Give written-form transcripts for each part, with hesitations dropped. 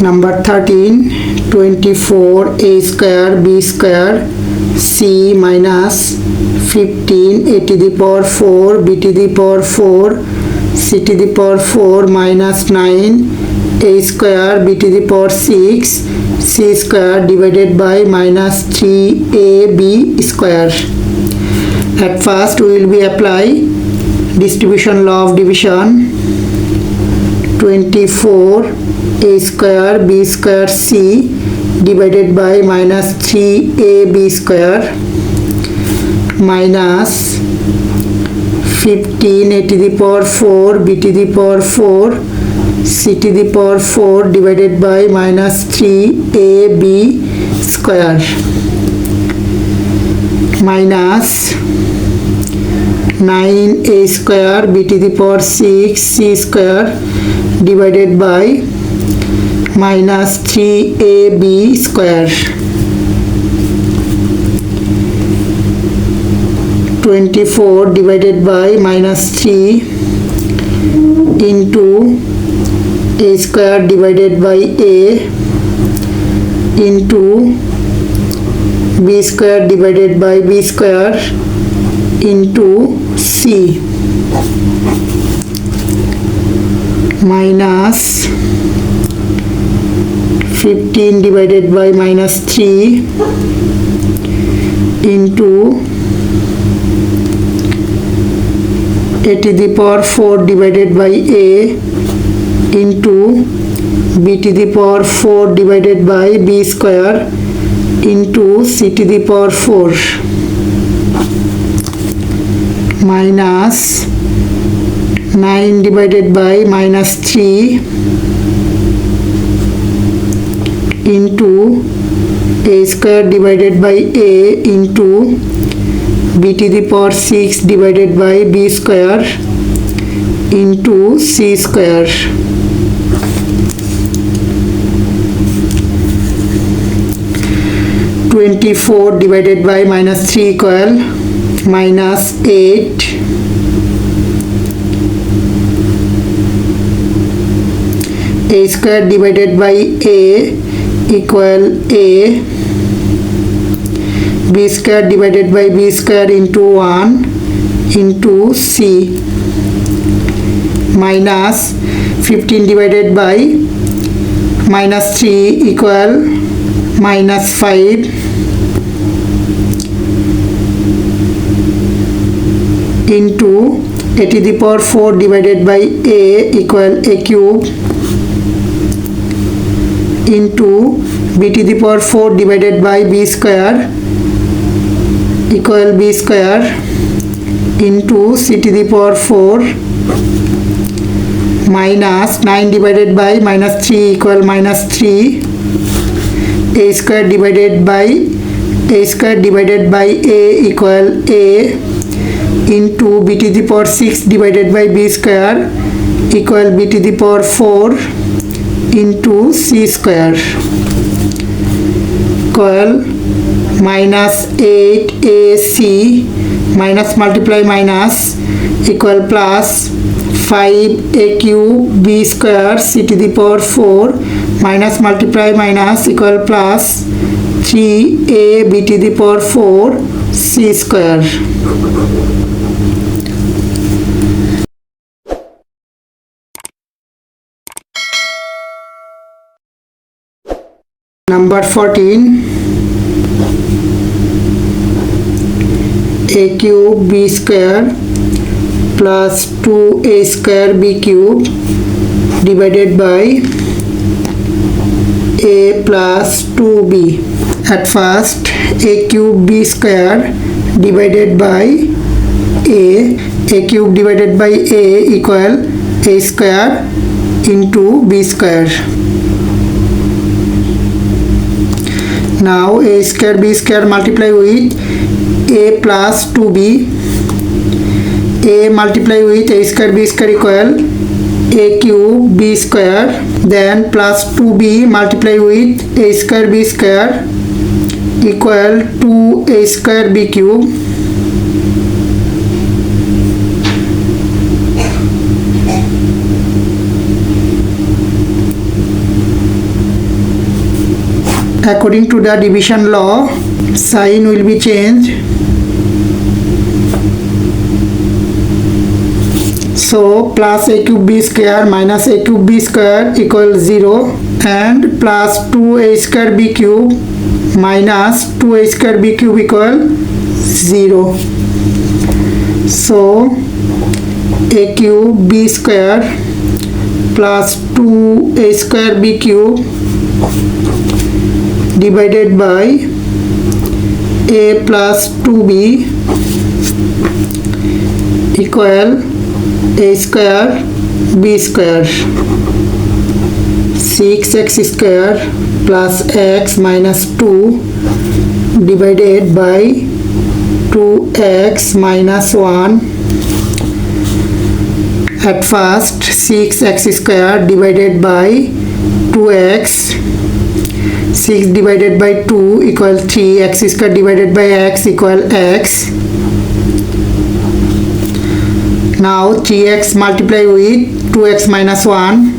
Number 13, 24 a square b square c minus 15 a to the power 4 b to the power 4 c to the power 4 minus 9 a square b to the power 6 c square divided by minus 3ab square. At first we will be apply distribution law of division. 24 a square b square c divided by minus 3ab square minus 15 a to the power 4 b to the power 4 c to the power 4 divided by minus 3ab square minus 9a square b to the power 6 c square divided by minus 3ab square. 24 divided by minus 3 into a square divided by a into b square divided by b square into c minus 15 divided by minus 3 into a to the power 4 divided by a into b to the power 4 divided by b square into c to the power 4 minus 9 divided by minus 3 into a square divided by a into b to the power 6 divided by b square into c square. (24) divided by minus 3 equal minus 8 a square divided by a equal a b square divided by b square into 1 into c minus 15 divided by minus 3 equal minus 5 into a to the power 4 divided by a equal a cube into b to the power 4 divided by b square equal b square into c to the power 4 minus 9 divided by minus 3 equal minus 3 a square divided by a equal a into b to the power 6 divided by b square equal b to the power 4 into c square equal minus 8ac minus multiply minus equal plus 5a cube b square c to the power 4 minus multiply minus equal plus 3a b to the power 4 c square. Number 14, a cube b square plus 2a square b cube divided by a plus 2b. At first, a cube b square divided by a cube divided by a equal a square into b square. Now a square b square multiply with a plus 2b. A multiply with a square b square equal a cube b square, then plus 2b multiply with a square b square equal 2a square b cube According to the division law, sign will be changed. So plus a cube b square minus a cube b square equals 0, and plus 2a square b cube minus 2a square b cube equal 0. So a cube b square plus 2a square b cube divided by a plus 2b equal a square b square. 6x square plus x minus 2 divided by 2x minus 1. At first 6x square divided by 2x, 6 divided by 2 equal 3, x square divided by x equal x. Now 3x multiply with 2x minus 1.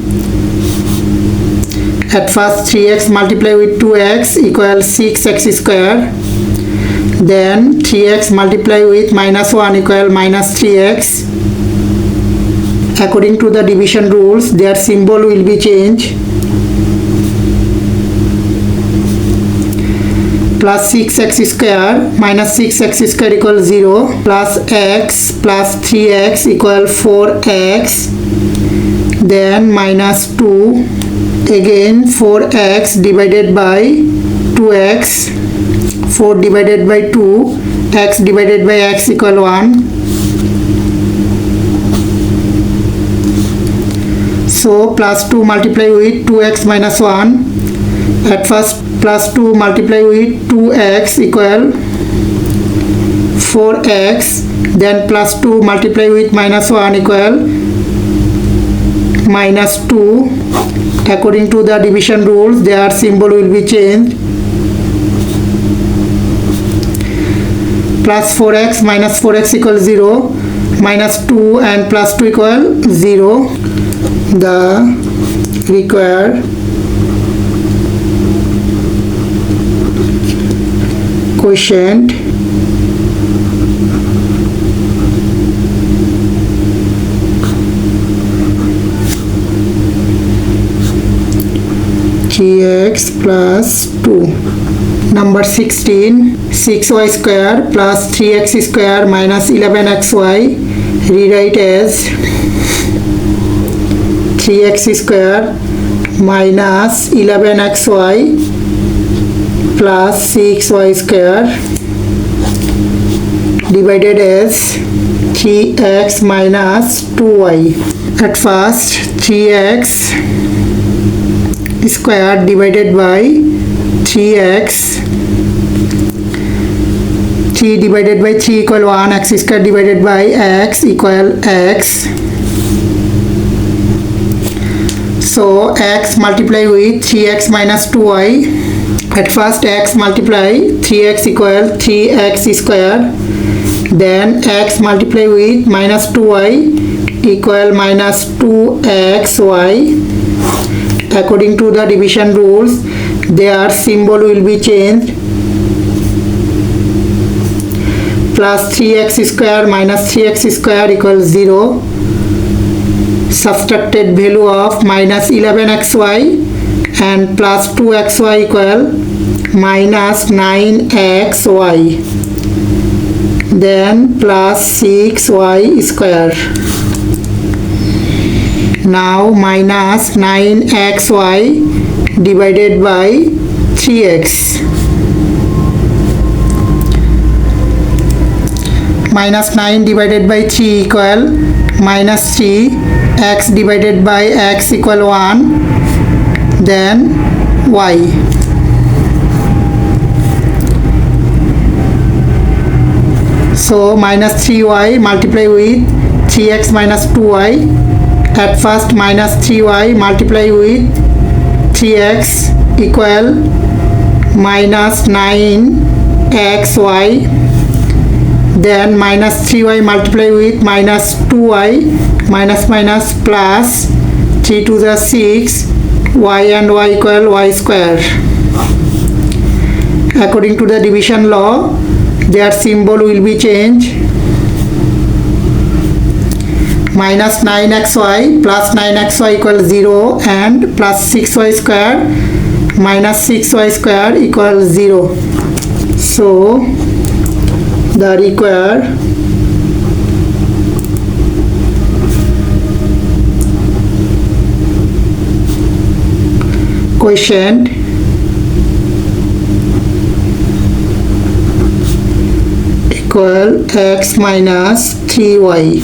At first 3x multiply with 2x equal 6x square. Then 3x multiply with minus 1 equal minus 3x. According to the division rules, their symbol will be changed. Plus 6x square minus 6x square equals 0, plus x plus 3x equal 4x, then minus 2, again 4x divided by 2x, 4 divided by 2, x divided by x equal 1. So plus 2 multiply with 2x minus 1. At first plus 2 multiply with 2x equal 4x, then plus 2 multiply with minus 1 equal minus 2. According to the division rules, their symbol will be changed. Plus 4x minus 4x equals 0, minus 2 and plus 2 equal 0. The required quotient x plus 2. Number 16, 6y square plus 3x square minus 11xy, rewrite as 3x square minus 11xy plus 6y square divided as 3x minus 2y. At first 3x square divided by 3x, 3 divided by 3 equal 1, x square divided by x equal x. So x multiply with 3x minus 2y. At first x multiply 3x equal 3x square, then x multiply with minus 2y equal minus 2xy. According to the division rules, their symbol will be changed. Plus 3x square minus 3x square equals 0. Subtracted value of minus 11xy and plus 2xy equal minus 9xy, then plus 6y square. Now minus 9xy divided by 3x. Minus 9 divided by 3 equal minus 3, x divided by x equal 1, then y. So minus 3y multiply with 3x minus 2y. At first minus 3y multiply with 3x equal minus 9xy. Then minus 3y multiply with minus 2y, minus minus plus 3 to the 6, y and y equal y square. According to the division law, their symbol will be changed. Minus 9xy plus 9xy equals 0 and plus 6y square minus 6y square equals 0. So the required quotient equal x minus 3y.